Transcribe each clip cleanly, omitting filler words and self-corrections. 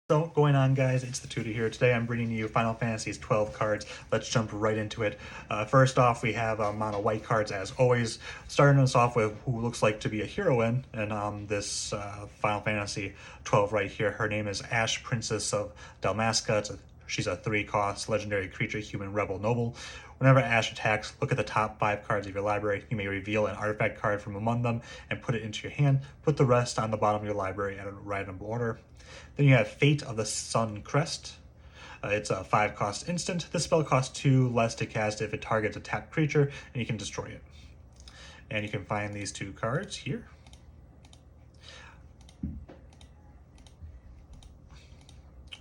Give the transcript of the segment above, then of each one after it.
So, going on, guys, it's the Tutor here. Today I'm bringing you Final Fantasy's 12 cards. Let's jump right into it. First off, we have mono white cards as always, starting us off with who looks like to be a heroine in this Final Fantasy 12 right here. Her name is Ashe, Princess of Dalmasca. She's a 3-cost legendary creature, human rebel noble. Whenever Ashe attacks, look at the top 5 cards of your library. You may reveal an artifact card from among them and put it into your hand. Put the rest on the bottom of your library at a random order. Then you have Fate of the Sun Crest. It's a 5-cost instant. This spell costs 2 less to cast if it targets a tapped creature, and you can destroy it. And you can find these 2 cards here.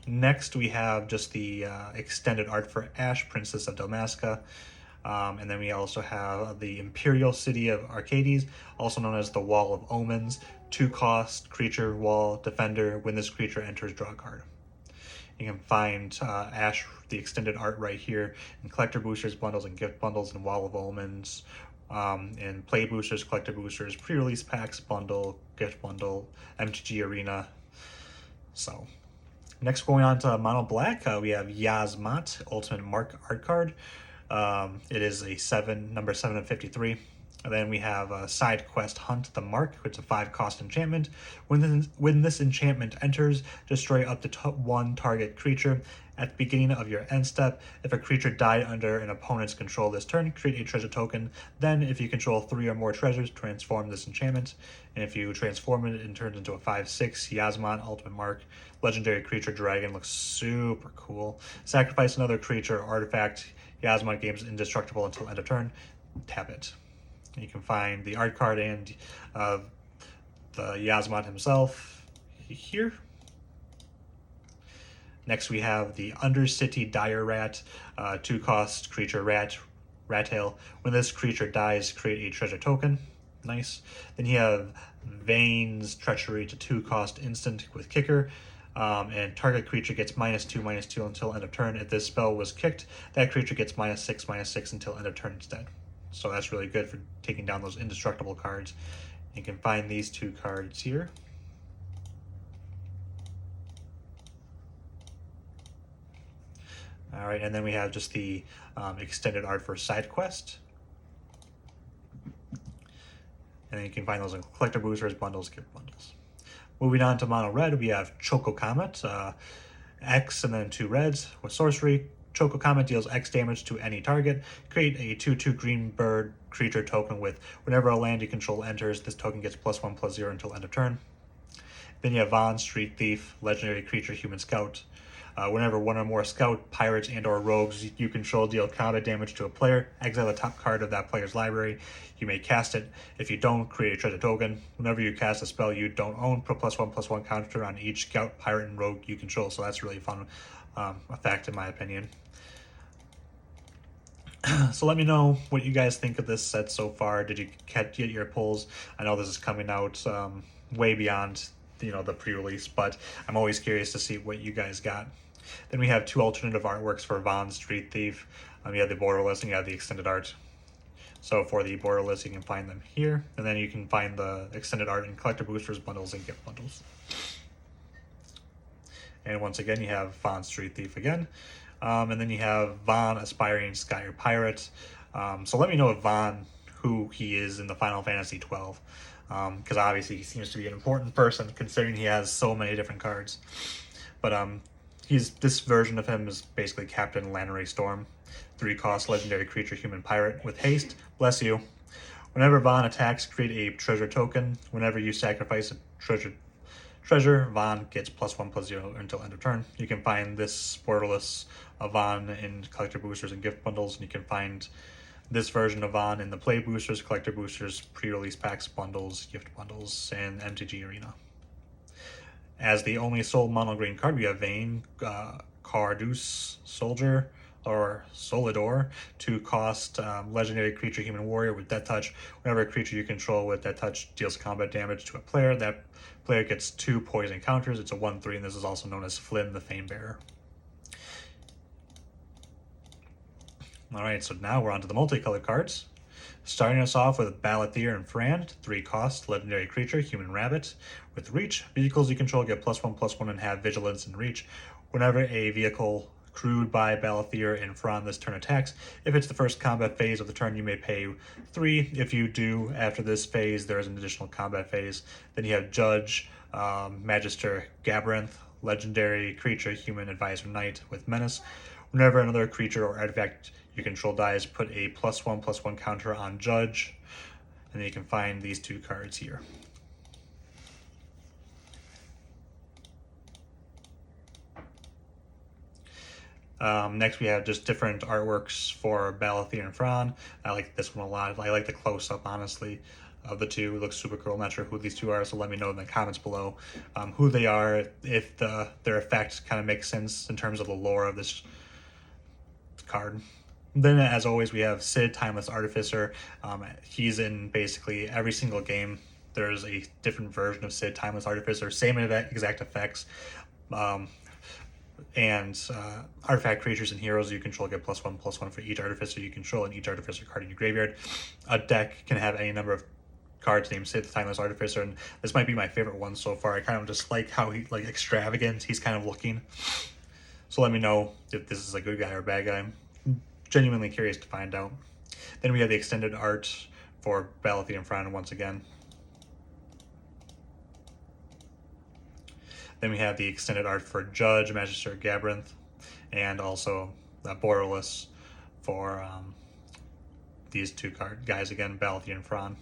Next, we have just the extended art for Ashe, Princess of Dalmasca. And then we also have the Imperial City of Arcades, also known as the Wall of Omens. 2-cost creature, wall, defender. When this creature enters, draw a card. You can find Ashe, the extended art right here, in collector boosters, bundles, and gift bundles, and Wall of Omens, and play boosters, collector boosters, pre-release packs, bundle, gift bundle, MTG Arena. So, next going on to mono black, we have Yasmat, Ultimate Mark art card. It is a number 7 of 53. And then we have Side Quest Hunt the Mark, which is a 5-cost enchantment. When this enchantment enters, destroy up to 1 target creature. At the beginning of your end step, if a creature died under an opponent's control this turn, create a treasure token. Then, if you control 3 or more treasures, transform this enchantment. And if you transform it, it turns into a 5/6 Yasmat Ultimate Mark. Legendary creature dragon, looks super cool. Sacrifice another creature or artifact. Yasmat gains indestructible until end of turn. Tap it. You can find the art card and the Yasmat himself here. Next we have the Undercity Dire Rat, 2-cost creature rat tail. When this creature dies, create a treasure token. Nice. Then you have Vane's Treachery, to 2-cost instant with kicker. And target creature gets -2/-2 until end of turn. If this spell was kicked, that creature gets -6/-6 until end of turn instead. So that's really good for taking down those indestructible cards. You can find these 2 cards here. All right, and then we have just the extended art for Side Quest. And then you can find those in collector boosters, bundles, gift bundles. Moving on to mono red, we have Choco Comet, X and then 2 reds with sorcery. Choco Comet deals X damage to any target. Create a 2/2 green bird creature token with whenever a land you control enters, this token gets +1/+0 until end of turn. Then you have Vaughn, Street Thief, legendary creature, human scout. Whenever 1 or more scout, pirates, and or rogues you control deal combat damage to a player, exile the top card of that player's library. You may cast it. If you don't, create a treasure token. Whenever you cast a spell you don't own, put +1/+1 counter on each scout, pirate, and rogue you control. So that's really fun effect in my opinion. So let me know what you guys think of this set so far. Did you get your pulls? I know this is coming out way beyond the pre-release, but I'm always curious to see what you guys got. Then we have 2 alternative artworks for Vaughn, Street Thief. You have the borderless and you have the extended art. So for the borderless, you can find them here, and then you can find the extended art in collector boosters, bundles, and gift bundles. And once again, you have Vaughn, Street Thief again. And then you have Vaughn, Aspiring Skyer Pirate. So let me know if Vaughn, who he is in the Final Fantasy 12. Because obviously he seems to be an important person considering he has so many different cards. But this version of him is basically Captain Lannery Storm, 3-cost legendary creature, human pirate with haste. Bless you. Whenever Vaughn attacks, create a treasure token. Whenever you sacrifice a treasure, Vaughn gets +1/+0 until end of turn. You can find this borderless Vaughn in collector boosters and gift bundles, and you can find this version of Vaughn in the play boosters, collector boosters, pre-release packs, bundles, gift bundles, and MTG Arena. As the only soul mono green card, we have Vane, Carduce Soldier, or Solidor, 2-cost legendary creature, human warrior with Death Touch. Whenever a creature you control with Death Touch deals combat damage to a player, that player gets 2 poison counters. It's a 1/3, and this is also known as Flynn the Famebearer. Alright, so now we're on to the multicolored cards. Starting us off with Balathier and Frand, 3 cost, legendary creature, human rabbit. With reach, vehicles you control get +1/+1 and have vigilance and reach. Whenever a vehicle crewed by Balathier and Frand this turn attacks, if it's the first combat phase of the turn, you may pay 3. If you do, after this phase, there is an additional combat phase. Then you have Judge, Magister Gabrainth, legendary creature, human advisor knight with menace. Whenever another creature or artifact you control dies, put a +1/+1 counter on Judge, and then you can find these 2 cards here. Next, we have just different artworks for Balathier and Frand. I like this one a lot. I like the close-up, honestly, of the 2. It looks super cool. I'm not sure who these 2 are, so let me know in the comments below who they are, if their effect kind of makes sense in terms of the lore of this card. Then, as always, we have Sid, Timeless Artificer. He's in basically every single game. There's a different version of Sid, Timeless Artificer, same exact effects. And artifact creatures and heroes you control get +1/+1 for each artificer you control and each artificer card in your graveyard. A deck can have any number of cards named Sid, Timeless Artificer, and this might be my favorite one so far. I kind of just like how extravagant he's kind of looking. So let me know if this is a good guy or a bad guy. I'm genuinely curious to find out. Then we have the extended art for Balathier and Frand once again. Then we have the extended art for Judge, Magister Gabrainth, and also Borderless for these 2 guys again, Balathier and Frand.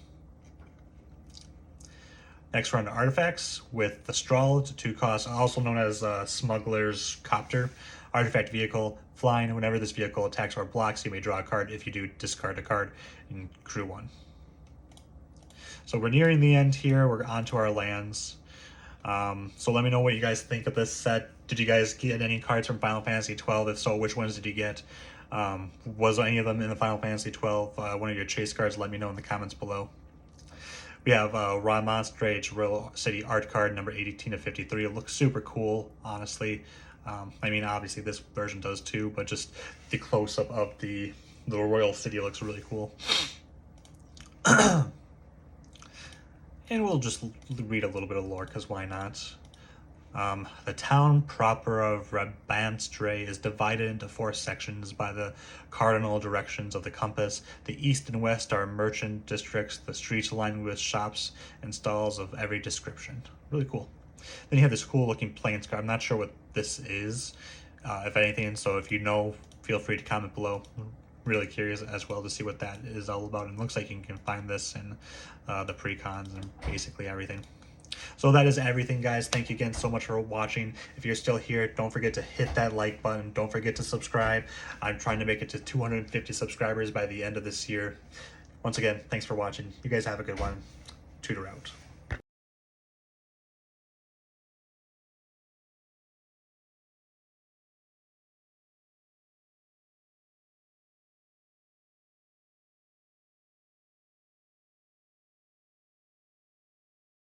Next, we're on to artifacts with the Strahl. It's a 2 cost, also known as Smuggler's Copter. Artifact vehicle, flying. Whenever this vehicle attacks or blocks, you may draw a card. If you do, discard a card and crew 1. So we're nearing the end here. We're on to our lands. So let me know what you guys think of this set. Did you guys get any cards from Final Fantasy 12? If so, which ones did you get? Was any of them in the Final Fantasy 12 one of your chase cards? Let me know in the comments below. We have Ramon's Rage Royal City art card number 18/53. It looks super cool, honestly. I mean, obviously this version does too, but just the close-up of the Royal City looks really cool. And we'll just read a little bit of lore, because why not? The town proper of Rabanstray is divided into 4 sections by the cardinal directions of the compass. The east and west are merchant districts, the streets lined with shops and stalls of every description. Really cool. Then you have this cool looking planescard. I'm not sure what this is, if anything, so if you know, feel free to comment below. Really curious as well to see what that is all about, and it looks like you can find this in the precons and basically everything. So that is everything, guys. Thank you again so much for watching. If you're still here, don't forget to hit that like button. Don't forget to subscribe. I'm trying to make it to 250 subscribers by the end of this year. Once again, thanks for watching. You guys have a good one. Tutor out.